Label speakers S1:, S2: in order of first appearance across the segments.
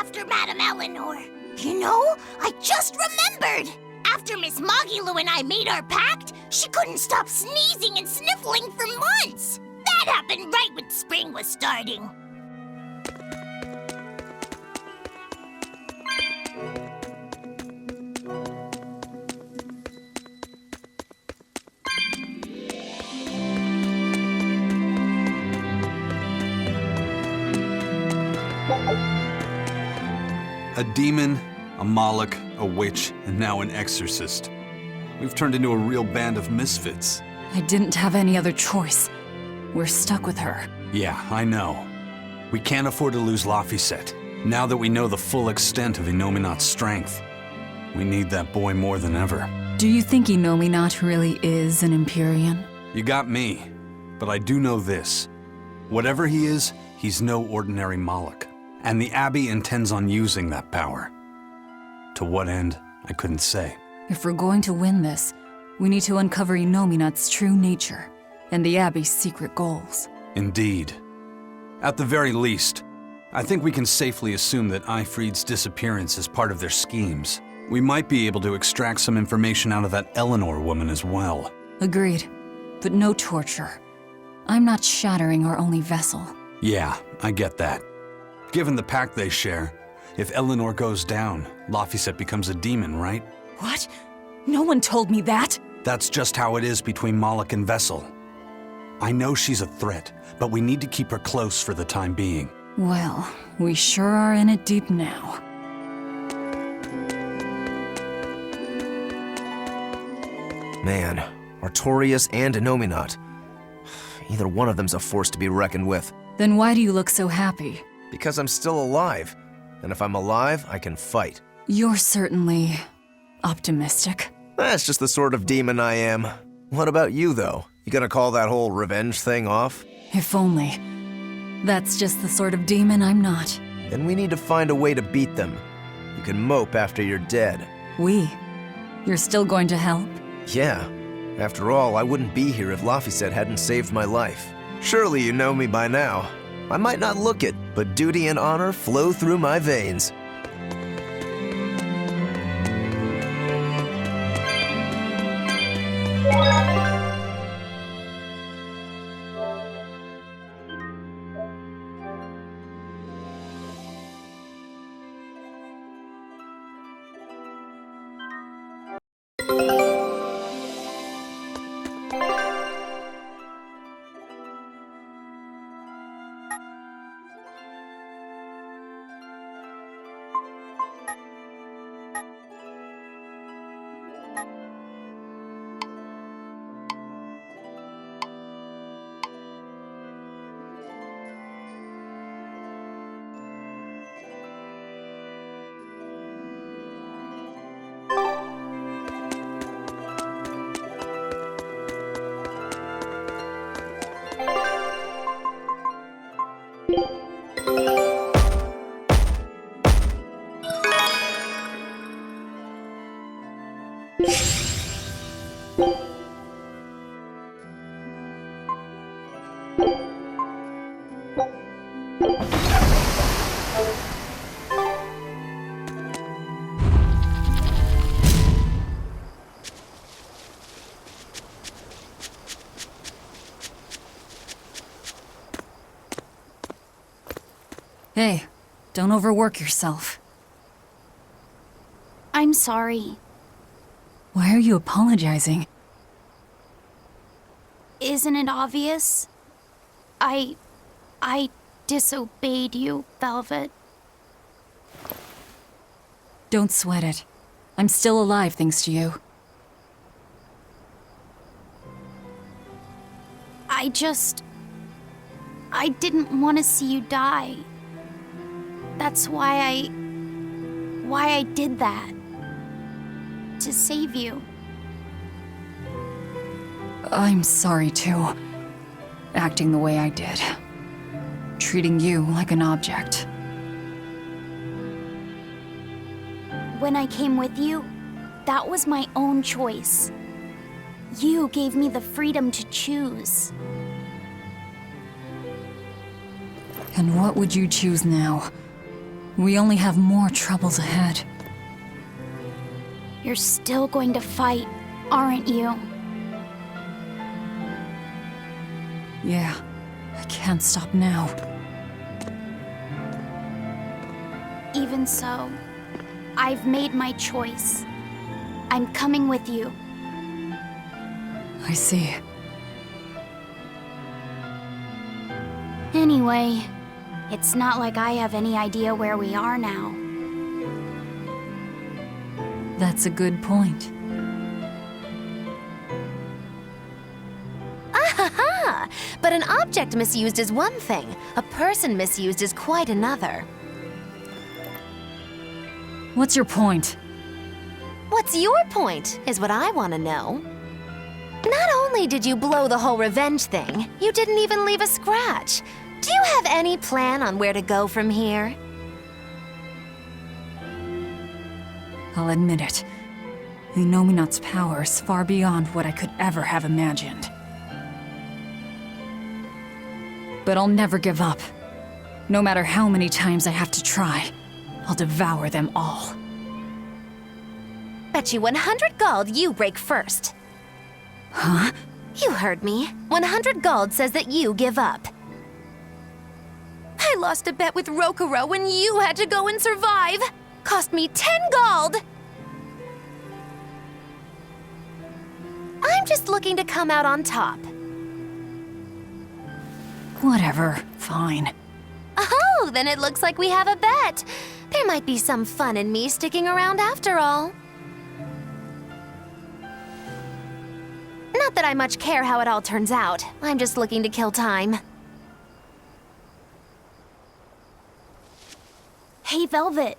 S1: after Madame Eleanor. You know, I just remembered! After Miss Magilu and I made our pact, she couldn't stop sneezing and sniffling for months! That happened right when spring was starting.
S2: A demon, a Moloch, a witch, and now an exorcist. We've turned into a real band of misfits.
S3: I didn't have any other choice. We're stuck with her.
S2: Yeah, I know. We can't afford to lose Laphicet. Now that we know the full extent of Innominat's strength, we need that boy more than ever.
S3: Do you think Innominat really is an Empyrean?
S2: You got me, but I do know this. Whatever he is, he's no ordinary Moloch. And the Abbey intends on using that power. To what end, I couldn't say.
S3: If we're going to win this, we need to uncover Innominat's true nature and the Abbey's secret goals.
S2: Indeed. At the very least, I think we can safely assume that Aifread's disappearance is part of their schemes. We might be able to extract some information out of that Eleanor woman as well.
S3: Agreed, but no torture. I'm not shattering our only vessel.
S2: Yeah, I get that. Given the pact they share, if Eleanor goes down, Laphicet becomes a demon, right?
S3: What? No one told me that!
S2: That's just how it is between Moloch and Vessel. I know she's a threat, but we need to keep her close for the time being.
S3: Well, we sure are in it deep now.
S4: Man, Artorias and Innominat. Either one of them's a force to be reckoned with.
S3: Then why do you look so happy?
S4: Because I'm still alive. And if I'm alive, I can fight.
S3: You're certainly optimistic.
S4: That's just the sort of demon I am. What about you, though? You gonna call that whole revenge thing off?
S3: If only. That's just the sort of demon I'm not.
S4: Then we need to find a way to beat them. You can mope after you're dead.
S3: We? You're still going to help?
S4: Yeah. After all, I wouldn't be here if Laphicet hadn't saved my life. Surely you know me by now. I might not look it, but duty and honor flow through my veins.
S3: Hey, don't overwork yourself.
S1: I'm sorry.
S3: Why are you apologizing?
S1: Isn't it obvious? I disobeyed you, Velvet.
S3: Don't sweat it. I'm still alive thanks to you.
S1: I didn't want to see you die. That's why I did that. To save you.
S3: I'm sorry too. Acting the way I did. Treating you like an object.
S1: When I came with you, that was my own choice. You gave me the freedom to choose.
S3: And what would you choose now? We only have more troubles ahead.
S5: You're still going to fight, aren't you?
S3: Yeah, I can't stop now.
S5: Even so, I've made my choice. I'm coming with you.
S3: I see.
S5: Anyway, it's not like I have any idea where we are now.
S3: That's a good point.
S6: Ahaha! But an object misused is one thing. A person misused is quite another.
S3: What's your point?
S6: What's your point, is what I want to know. Not only did you blow the whole revenge thing, you didn't even leave a scratch. Do you have any plan on where to go from here?
S3: I'll admit it. Inominat's power is far beyond what I could ever have imagined. But I'll never give up. No matter how many times I have to try, I'll devour them all.
S6: Bet you 100 gold you break first.
S3: Huh?
S6: You heard me. 100 gold says that you give up. I lost a bet with Rokuro when you had to go and survive. Cost me 10 gold. I'm just looking to come out on top.
S3: Whatever. Fine.
S6: Oh, then it looks like we have a bet. There might be some fun in me sticking around after all. Not that I much care how it all turns out. I'm just looking to kill time.
S5: Hey, Velvet.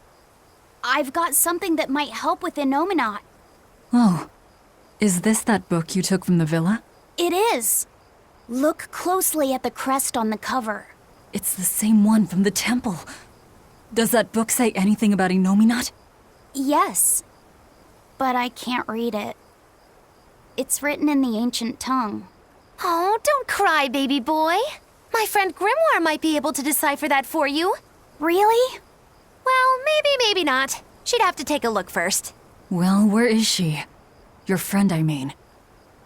S5: I've got something that might help with Inominat.
S3: Oh. Is this that book you took from the villa?
S5: It is. Look closely at the crest on the cover.
S3: It's the same one from the temple. Does that book say anything about Inominat?
S5: Yes, but I can't read it. It's written in the ancient tongue.
S6: Oh, don't cry, baby boy. My friend Grimoire might be able to decipher that for you.
S5: Really?
S6: Well, maybe not. She'd have to take a look first.
S3: Well, where is she? Your friend, I mean.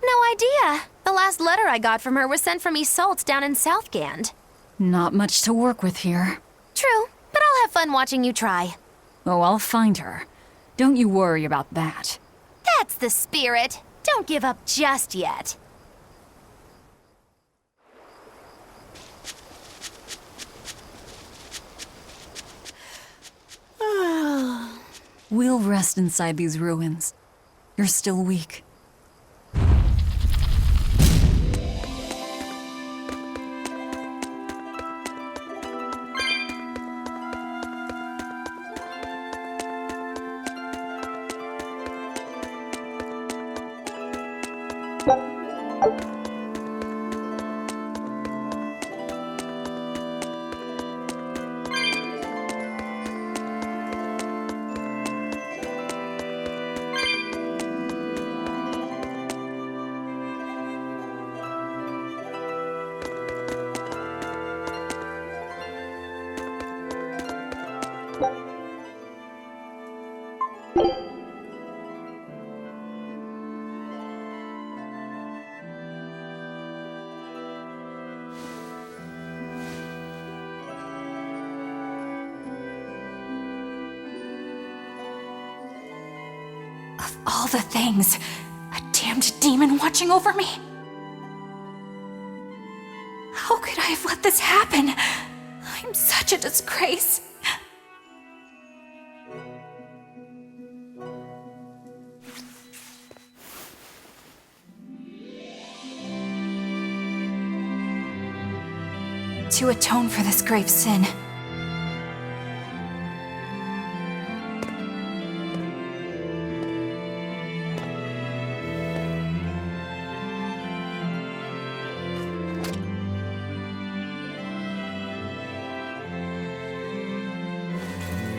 S6: No idea. The last letter I got from her was sent from Isolde down in Southgand.
S3: Not much to work with here.
S6: True, but I'll have fun watching you try.
S3: Oh, I'll find her. Don't you worry about that.
S6: That's the spirit. Don't give up just yet.
S3: We'll rest inside these ruins. You're still weak. Of all the things, a damned demon watching over me? How could I have let this happen? I'm such a disgrace. To atone for this grave sin,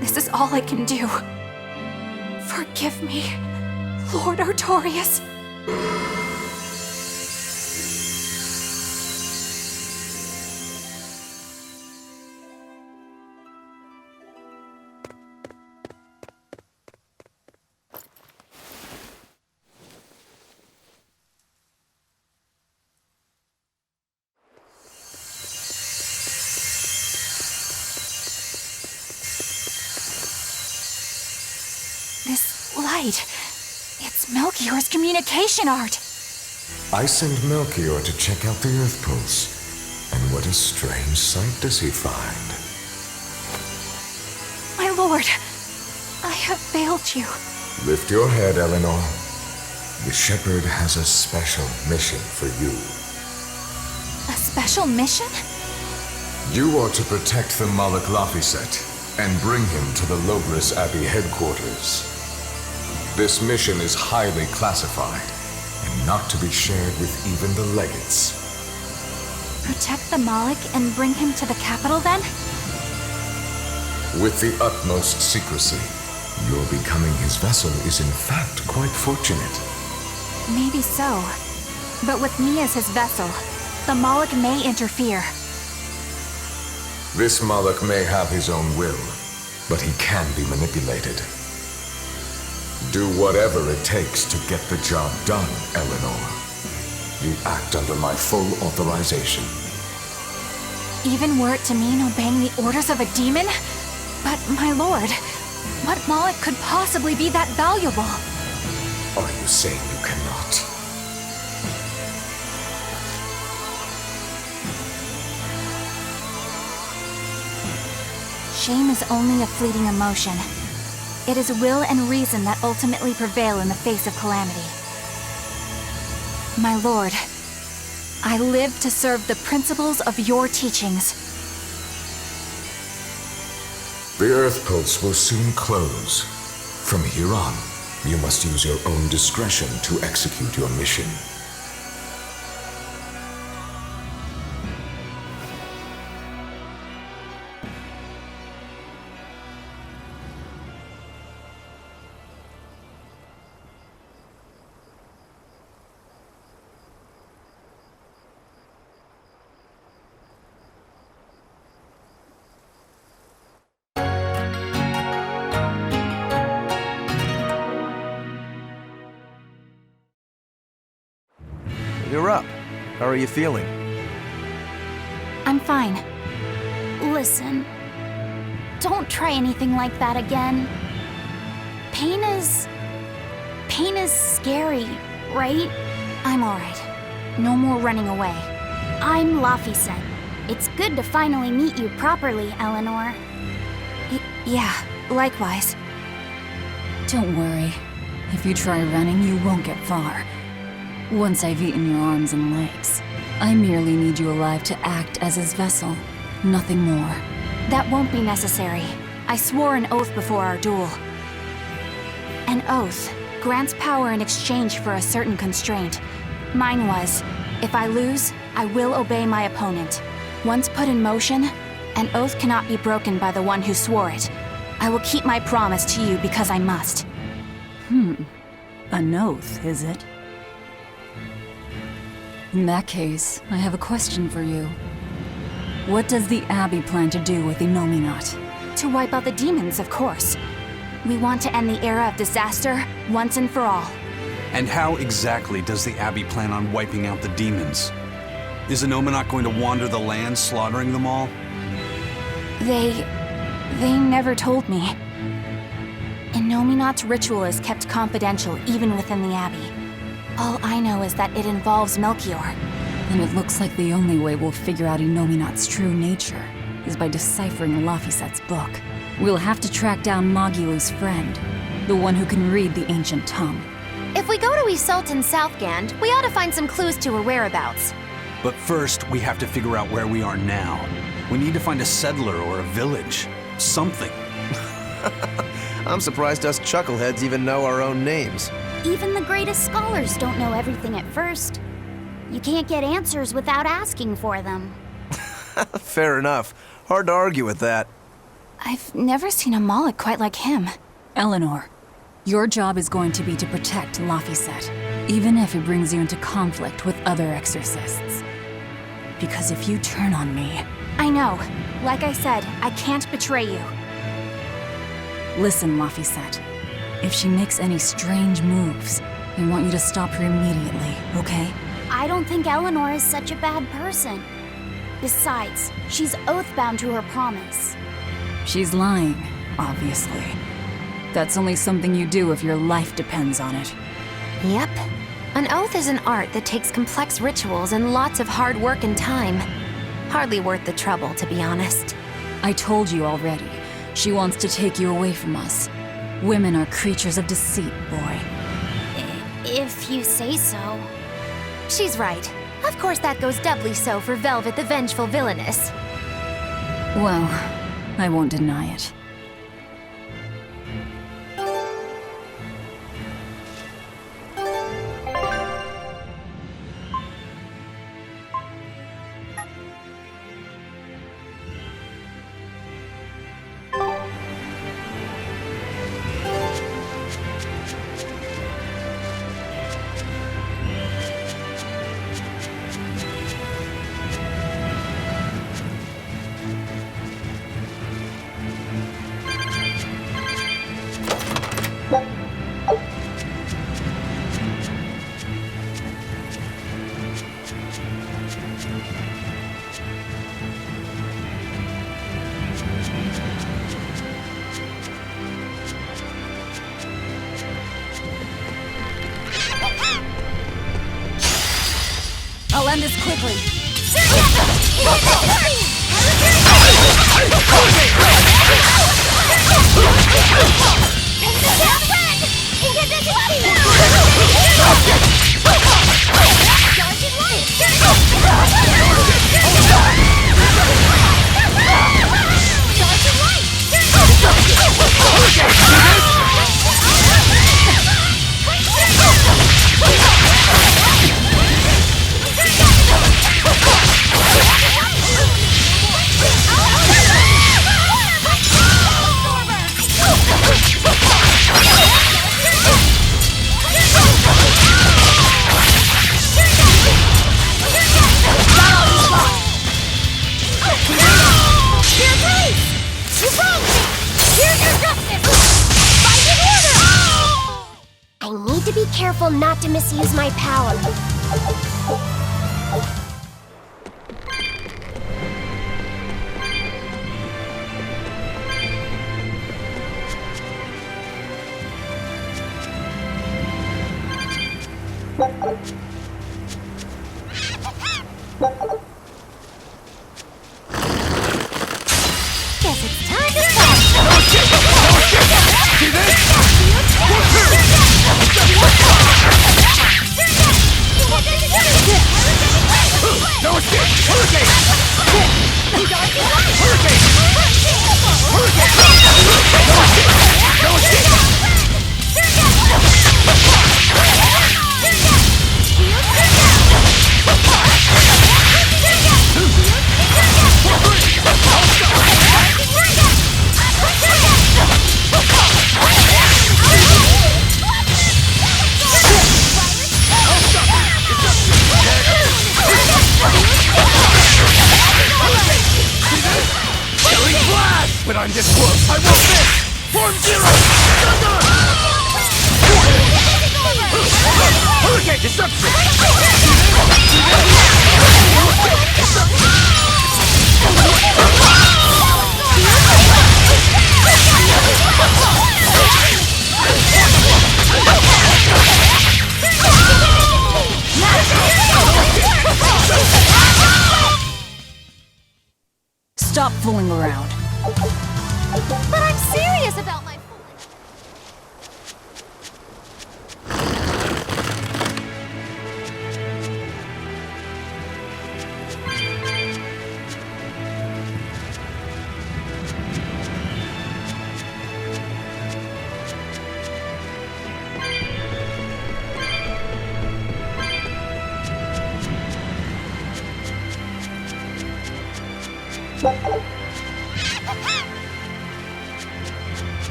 S3: this is all I can do. Forgive me, Lord Artorias. Melchior's communication art!
S7: I send Melchior to check out the Earth Pulse. And what a strange sight does he find?
S3: My lord, I have failed you.
S7: Lift your head, Eleanor. The Shepherd has a special mission for you.
S3: A special mission?
S7: You are to protect the Malak Laphicet and bring him to the Logris Abbey headquarters. This mission is highly classified and not to be shared with even the legates.
S3: Protect the Malak and bring him to the capital, then?
S7: With the utmost secrecy. Your becoming his vessel is in fact quite fortunate.
S3: Maybe so. But with me as his vessel, the Malak may interfere.
S7: This Malak may have his own will, but he can be manipulated. Do whatever it takes to get the job done, Eleanor. You act under my full authorization.
S3: Even were it to mean obeying the orders of a demon? But, my lord, what Malak could possibly be that valuable?
S7: Are you saying you cannot?
S3: Shame is only a fleeting emotion. It is will and reason that ultimately prevail in the face of calamity. My lord, I live to serve the principles of your teachings.
S7: The Earth Pulse will soon close. From here on, you must use your own discretion to execute your mission.
S4: You're up. How are you feeling?
S5: I'm fine. Listen, don't try anything like that again. Pain is scary, right?
S3: I'm alright. No more running away.
S5: I'm Laphicet. It's good to finally meet you properly, Eleanor.
S3: Yeah, likewise. Don't worry. If you try running, you won't get far. Once I've eaten your arms and legs, I merely need you alive to act as his vessel, nothing more. That won't be necessary. I swore an oath before our duel. An oath grants power in exchange for a certain constraint. Mine was, if I lose, I will obey my opponent. Once put in motion, an oath cannot be broken by the one who swore it. I will keep my promise to you because I must.
S8: An oath, is it? In that case, I have a question for you. What does the Abbey plan to do with Innominat?
S3: To wipe out the demons, of course. We want to end the era of disaster once and for all.
S2: And how exactly does the Abbey plan on wiping out the demons? Is Innominat going to wander the land, slaughtering them all?
S3: They never told me. Innominat's ritual is kept confidential even within the Abbey. All I know is that it involves Melchior.
S8: Then it looks like the only way we'll figure out Innominat's true nature is by deciphering Laphicet's book. We'll have to track down Magulu's friend, the one who can read the ancient tongue.
S6: If we go to Isoltan Southgand, we ought to find some clues to her whereabouts.
S2: But first, we have to figure out where we are now. We need to find a settler or a village. Something.
S4: I'm surprised us chuckleheads even know our own names.
S5: Even the greatest scholars don't know everything at first. You can't get answers without asking for them.
S4: Fair enough. Hard to argue with that.
S3: I've never seen a Malak quite like him.
S8: Eleanor, your job is going to be to protect Laphicet, even if it brings you into conflict with other exorcists. Because if you turn on me...
S3: I know. Like I said, I can't betray you.
S8: Listen, Laphicet. If she makes any strange moves, I want you to stop her immediately, okay?
S5: I don't think Eleanor is such a bad person. Besides, she's oath-bound to her promise.
S8: She's lying, obviously. That's only something you do if your life depends on it.
S6: Yep. An oath is an art that takes complex rituals and lots of hard work and time. Hardly worth the trouble, to be honest.
S8: I told you already. She wants to take you away from us. Women are creatures of deceit, boy.
S5: If you say so.
S6: She's right. Of course that goes doubly so for Velvet the Vengeful Villainess.
S8: Well, I won't deny it. I'll end this quickly.
S1: I need to be careful not to misuse my power.
S6: Guess it's time to start.
S7: See this? No escape! Hurricane! Hurricane! Hurricane! No escape! When I'm this close, I won't miss! Form zero! Hurricane disruption!
S8: Stop fooling around.
S6: But I'm serious about my fooling.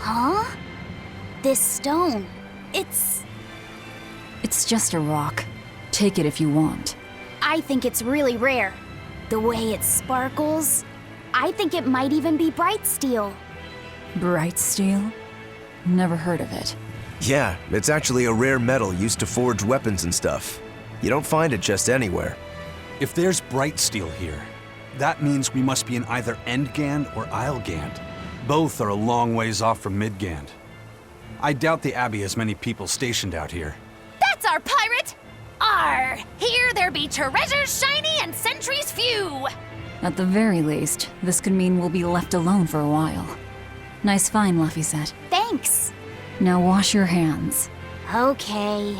S5: Huh? This stone. It's
S8: just a rock. Take it if you want.
S5: I think it's really rare. The way it sparkles. I think it might even be bright steel.
S8: Bright steel? Never heard of it.
S4: Yeah, it's actually a rare metal used to forge weapons and stuff. You don't find it just anywhere.
S2: If there's bright steel here, that means we must be in either Endgand or Islegand. Both are a long ways off from Midgand. I doubt the Abbey has many people stationed out here.
S6: That's our pirate! Arr! Here there be treasures shiny and sentries few!
S8: At the very least, this could mean we'll be left alone for a while. Nice find, Laphicet.
S5: Thanks.
S8: Now wash your hands.
S5: Okay.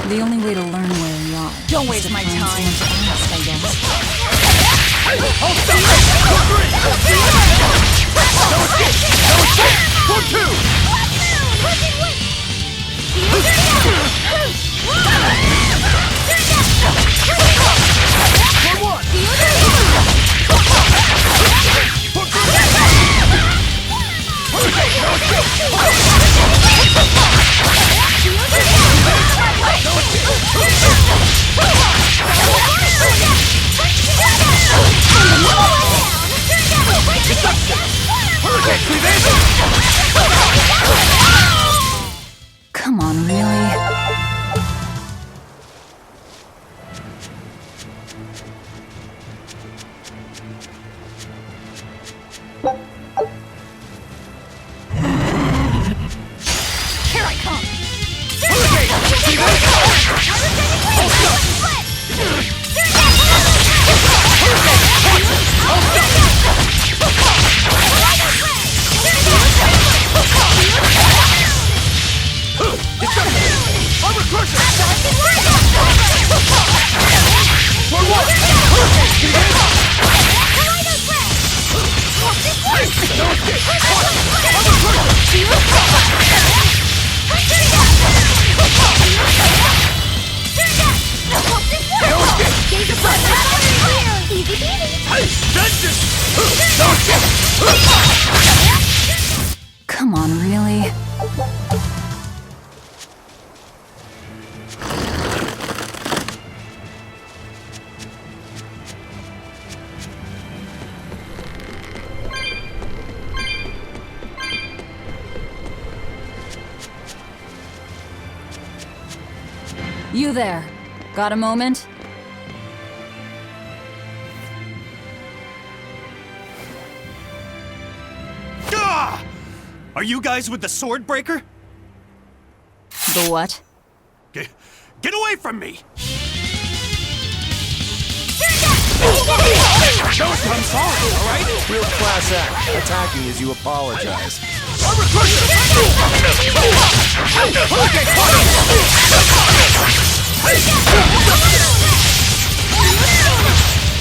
S8: The only way to learn where we are.
S3: Don't waste my time.
S8: Ask, I guess. Come on, really?
S1: Here I come!
S8: Come on, really? You there. Got a moment?
S9: Gah! Are you guys with the Swordbreaker?
S8: The what?
S9: Get away from me! I'm sorry, alright?
S4: Real class act, attacking as you apologize.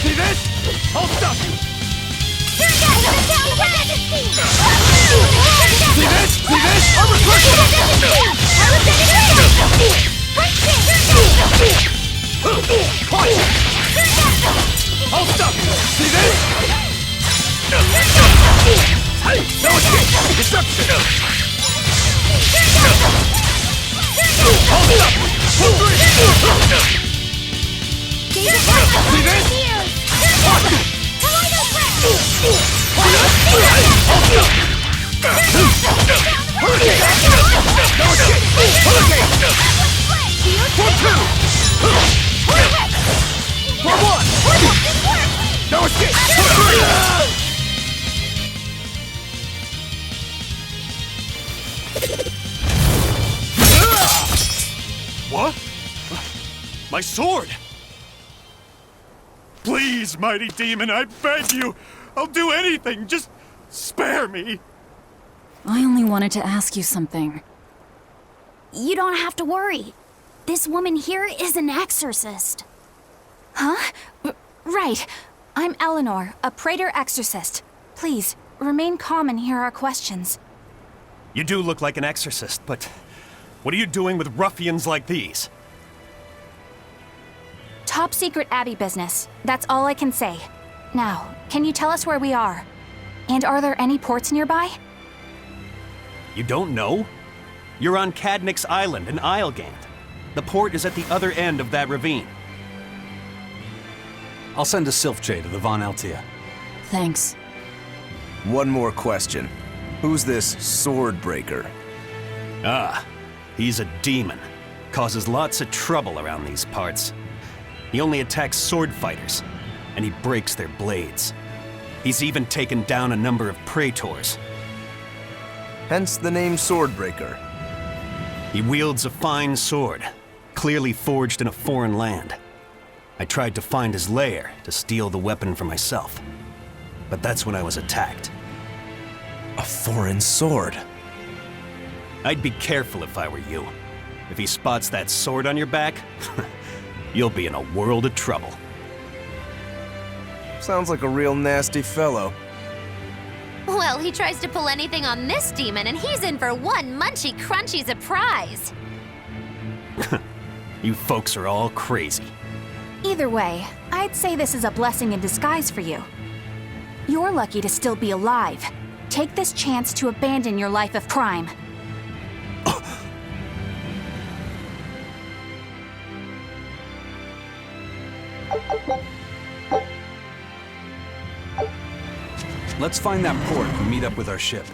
S9: See this? I'll stop you! See this? See this? I'll stop you! See this? Hey! No escape! Destruction! I'll stop you! See this? No escape! What? My sword! Please, mighty demon, I beg you! I'll do anything, just spare me!
S8: I only wanted to ask you something.
S5: You don't have to worry. This woman here is an exorcist.
S3: Huh? Right. I'm Eleanor, a Praetor exorcist. Please, remain calm and hear our questions.
S9: You do look like an exorcist, but what are you doing with ruffians like these?
S3: Top secret Abbey business. That's all I can say. Now, can you tell us where we are? And are there any ports nearby?
S9: You don't know? You're on Cadnix Island in Islegand. The port is at the other end of that ravine.
S2: I'll send a Sylph-J to the Von Altia.
S8: Thanks.
S4: One more question. Who's this Swordbreaker?
S9: Ah, he's a demon. Causes lots of trouble around these parts. He only attacks sword fighters, and he breaks their blades. He's even taken down a number of praetors.
S4: Hence the name Swordbreaker.
S9: He wields a fine sword, clearly forged in a foreign land. I tried to find his lair to steal the weapon for myself. But that's when I was attacked.
S4: A foreign sword.
S9: I'd be careful if I were you. If he spots that sword on your back, you'll be in a world of trouble.
S4: Sounds like a real nasty fellow.
S6: Well, he tries to pull anything on this demon, and he's in for one munchy crunchy surprise.
S9: You folks are all crazy.
S5: Either way, I'd say this is a blessing in disguise for you. You're lucky to still be alive. Take this chance to abandon your life of crime.
S2: Let's find that port and meet up with our ship.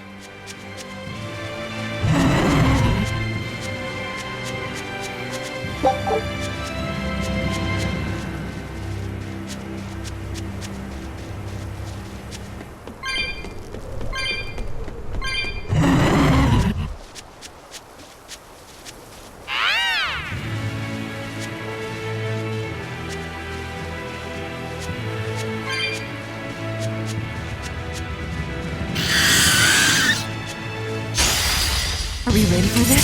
S8: Are we ready for this?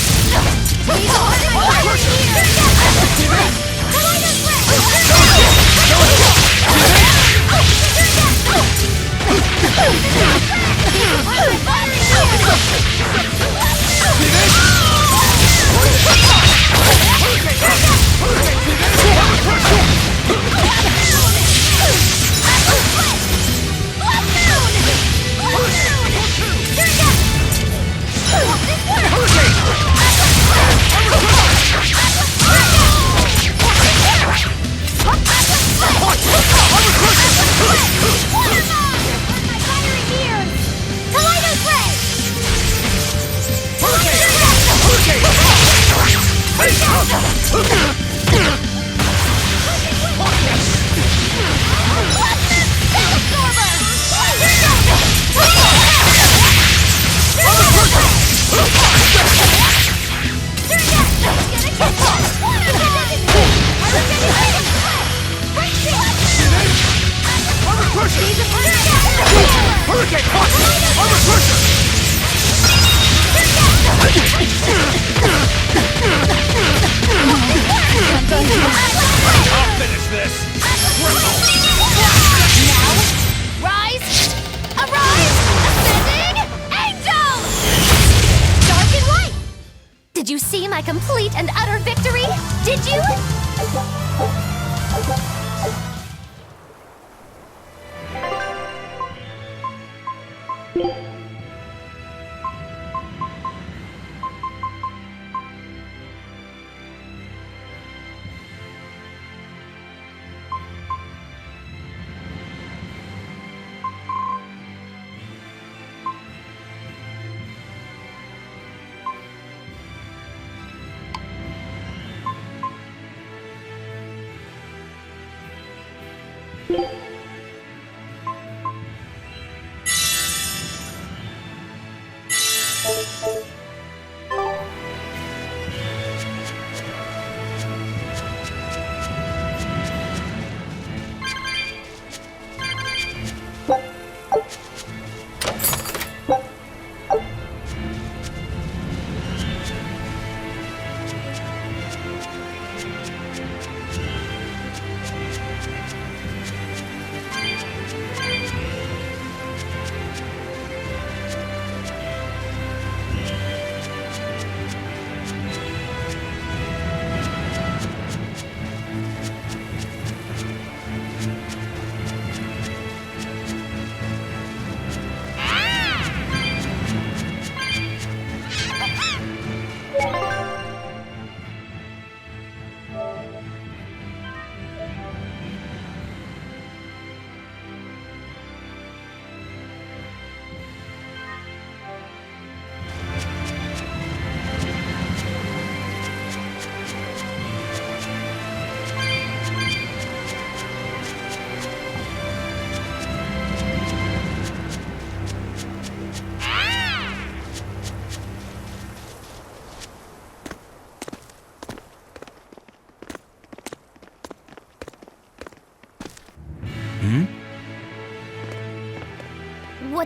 S6: Did you see my complete and utter victory? Did you?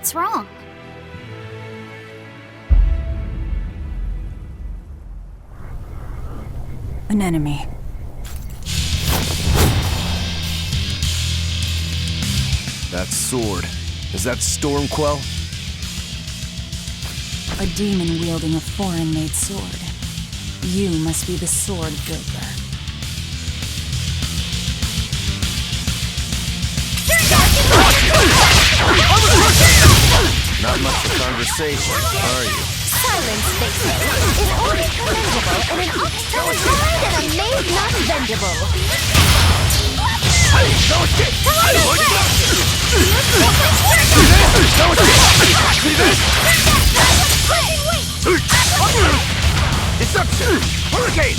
S5: What's wrong?
S8: An enemy.
S4: That sword. Is that Stormquell?
S8: A demon wielding a foreign-made sword. You must be the sword builder.
S4: Not much of conversation, are you?
S6: Silence, they say, is only commendable in an ox tried and a maid not vendible.
S4: Deception! Hurricane!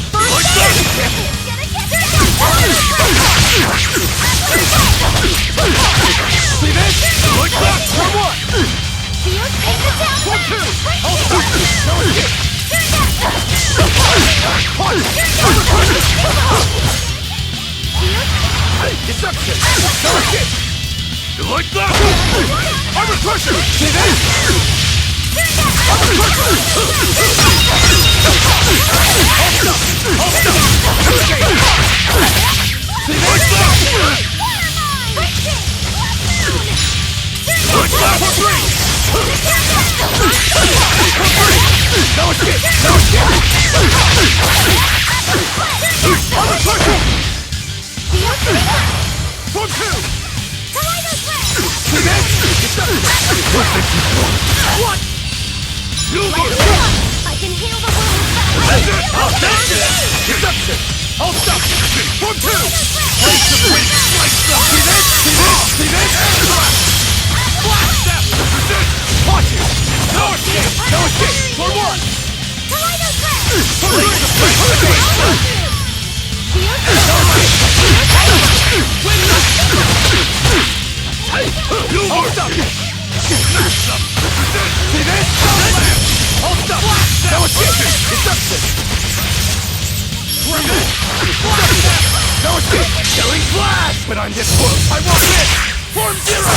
S4: Deception! You like that? Armor crusher! See this? Armor crusher! See this? Like that! For three! No escape! No escape! Armor crusher! For two! See this? What? You
S6: I can heal the wounds.
S4: Deception! I'll stop! For two! Place the wind! Slice them! See this? See this? Black step! Resist! Watch it! No escape! No escape! For one! For three! Hurricane! Hold up! See this? Hold up! No escape! Deception! No escape! Killing flash! But I'm this close! I won't miss! Form zero!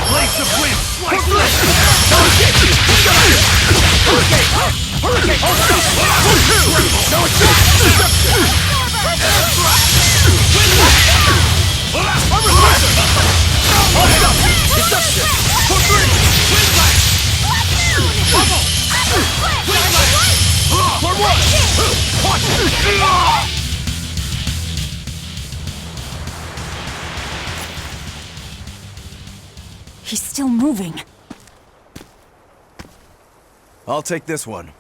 S4: Blades of wind! Slice this! No escape! Hurricane! Hurricane! Hold up! For two! No escape! Deception! Armor crusher! Hold up! Deception! For three! Wind lash! Bubble! Wind lash! For one! Watch it!
S8: He's still moving.
S4: I'll take this one.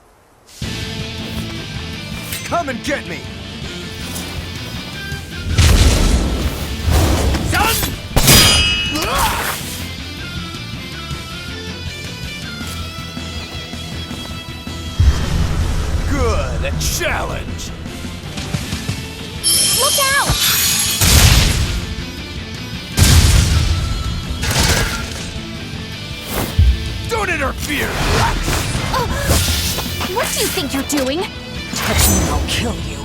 S4: Come and get me! Son! Good, a challenge!
S5: Look out!
S4: Don't interfere!
S5: What do you think you're doing?
S8: Touch me and I'll kill you.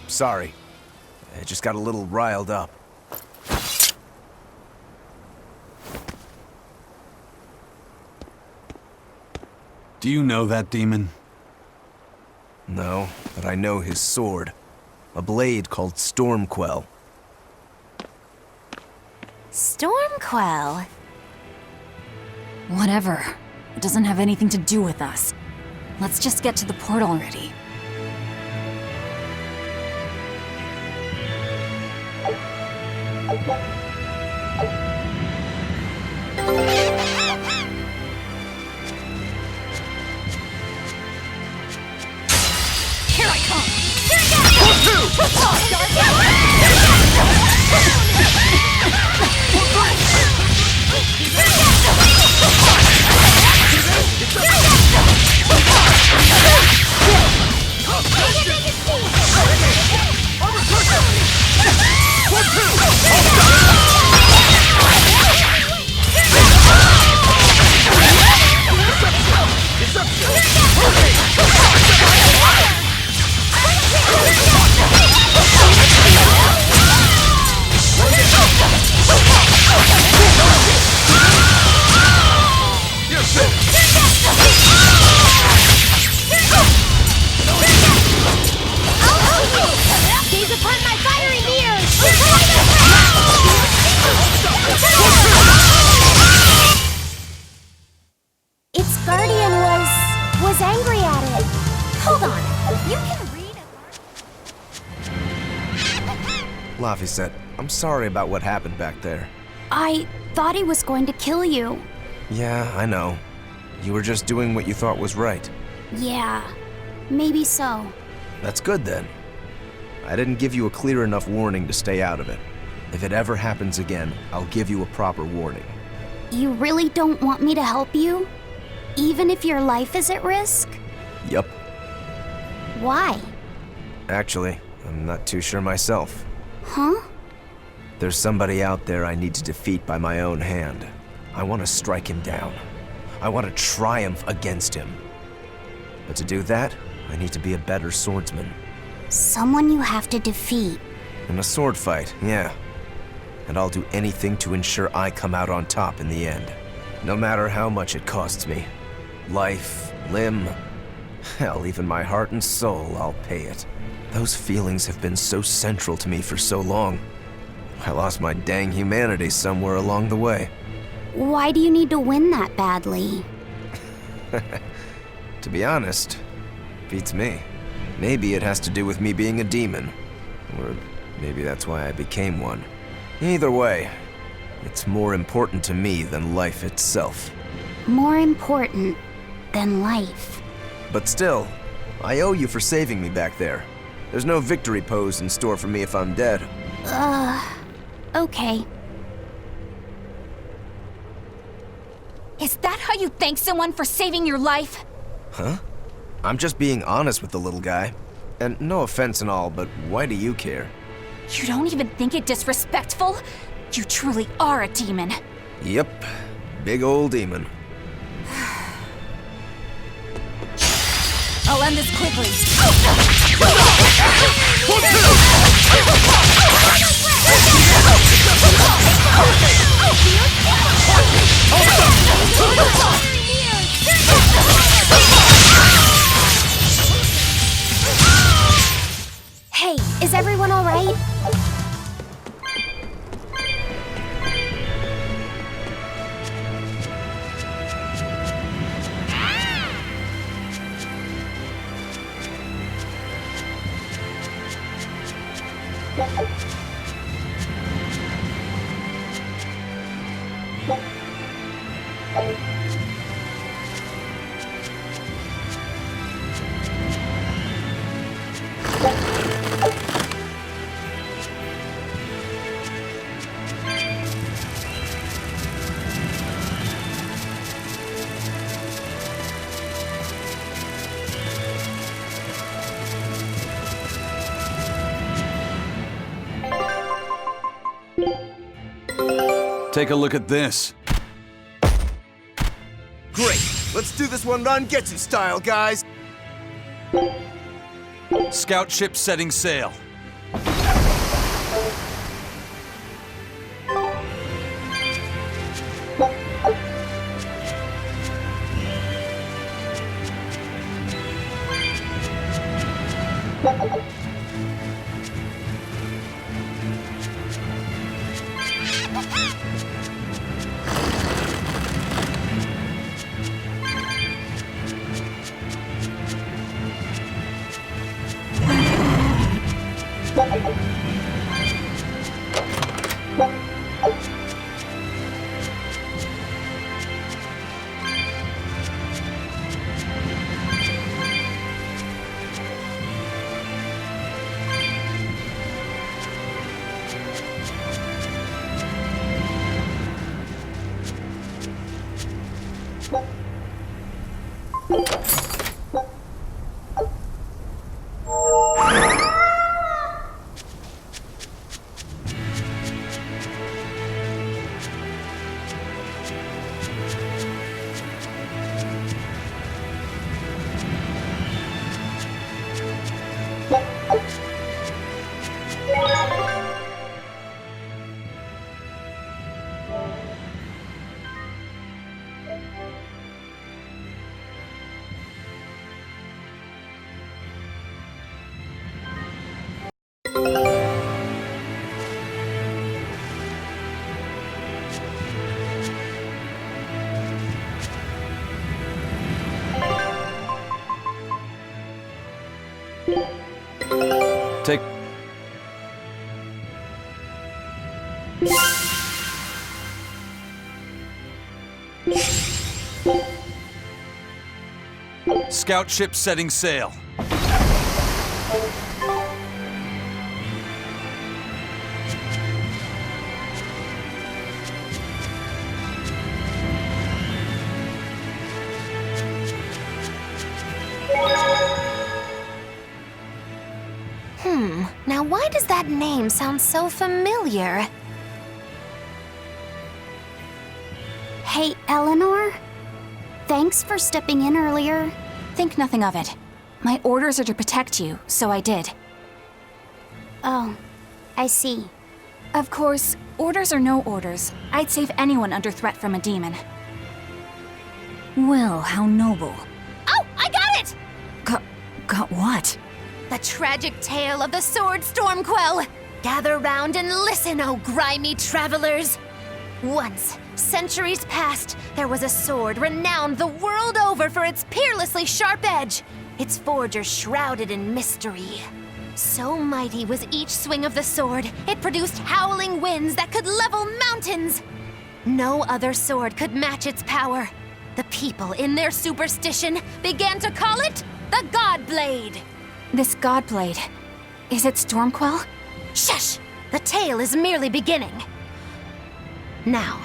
S4: Sorry. I just got a little riled up.
S2: Do you know that demon?
S4: No, but I know his sword. A blade called Stormquell.
S6: Stormquell.
S8: Whatever. It doesn't have anything to do with us. Let's just get to the port already.
S5: Here I come!
S4: Deception!
S1: was angry at it.
S6: Hold on. You can read a...
S10: Laphicet, I'm sorry about what happened back there.
S5: I thought he was going to kill you.
S10: Yeah, I know. You were just doing what you thought was right.
S5: Yeah, maybe so.
S10: That's good then. I didn't give you a clear enough warning to stay out of it. If it ever happens again, I'll give you a proper warning.
S5: You really don't want me to help you? Even if your life is at risk?
S10: Yup.
S5: Why?
S10: Actually, I'm not too sure myself.
S5: Huh?
S10: There's somebody out there I need to defeat by my own hand. I want to strike him down. I want to triumph against him. But to do that, I need to be a better swordsman.
S5: Someone you have to defeat.
S10: In a sword fight, yeah. And I'll do anything to ensure I come out on top in the end. No matter how much it costs me. Life, limb, hell, even my heart and soul, I'll pay it. Those feelings have been so central to me for so long. I lost my dang humanity somewhere along the way.
S5: Why do you need to win that badly?
S10: To be honest, beats me. Maybe it has to do with me being a demon. Or maybe that's why I became one. Either way, it's more important to me than life itself.
S5: More important than life.
S10: But still, I owe you for saving me back there. There's no victory pose in store for me if I'm dead.
S5: Okay. Is that how you thank someone for saving your life?
S10: Huh? I'm just being honest with the little guy. And no offense and all, but why do you care?
S5: You don't even think it disrespectful? You truly are a demon.
S10: Yep, big old demon.
S3: I'll end this quickly.
S5: Hey, is everyone all right?
S2: Take a look at this.
S10: Great! Let's do this one Rangetsu style, guys!
S2: Scout ship setting sail. Take... Scout ship setting sail.
S6: Now why does that name sound so familiar?
S5: Hey, Eleanor? Thanks for stepping in earlier. Think nothing of it. My orders are to protect you, so I did. Oh, I see. Of course, orders or no orders, I'd save anyone under threat from a demon.
S8: Well, how noble.
S6: Oh, I got it!
S8: Got what?
S6: The tragic tale of the sword Stormquell! Gather round and listen, oh grimy travelers! Once, centuries past, there was a sword renowned the world over for its peerlessly sharp edge, its forger shrouded in mystery. So mighty was each swing of the sword, it produced howling winds that could level mountains! No other sword could match its power. The people, in their superstition, began to call it the Godblade.
S5: This Godblade, is it Stormquell?
S6: Shush! The tale is merely beginning. Now,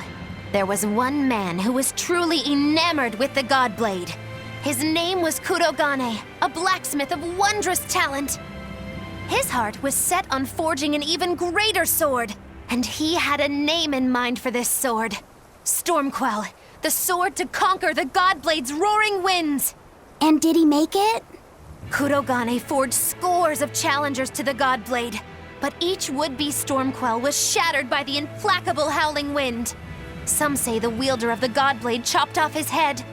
S6: there was one man who was truly enamored with the Godblade. His name was Kurogane, a blacksmith of wondrous talent. His heart was set on forging an even greater sword, and he had a name in mind for this sword. Stormquell, the sword to conquer the Godblade's roaring winds.
S5: And did he make it?
S6: Kurogane forged scores of challengers to the Godblade, but each would-be Stormquell was shattered by the implacable howling wind. Some say the wielder of the Godblade chopped off his head.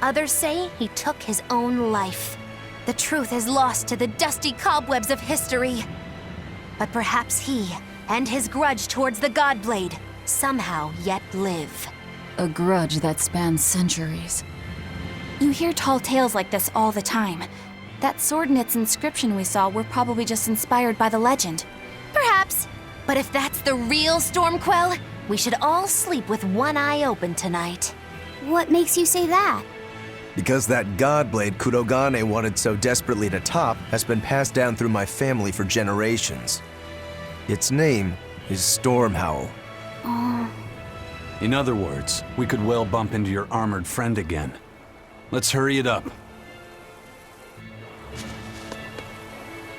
S6: Others say he took his own life. The truth is lost to the dusty cobwebs of history. But perhaps he and his grudge towards the Godblade somehow yet live.
S8: A grudge that spans centuries.
S5: You hear tall tales like this all the time. That sword and its inscription we saw were probably just inspired by the legend.
S6: Perhaps. But if that's the real Stormquell, we should all sleep with one eye open tonight.
S5: What makes you say that?
S10: Because that Godblade Kurogane wanted so desperately to top has been passed down through my family for generations. Its name is Stormhowl.
S2: In other words, we could well bump into your armored friend again. Let's hurry it up.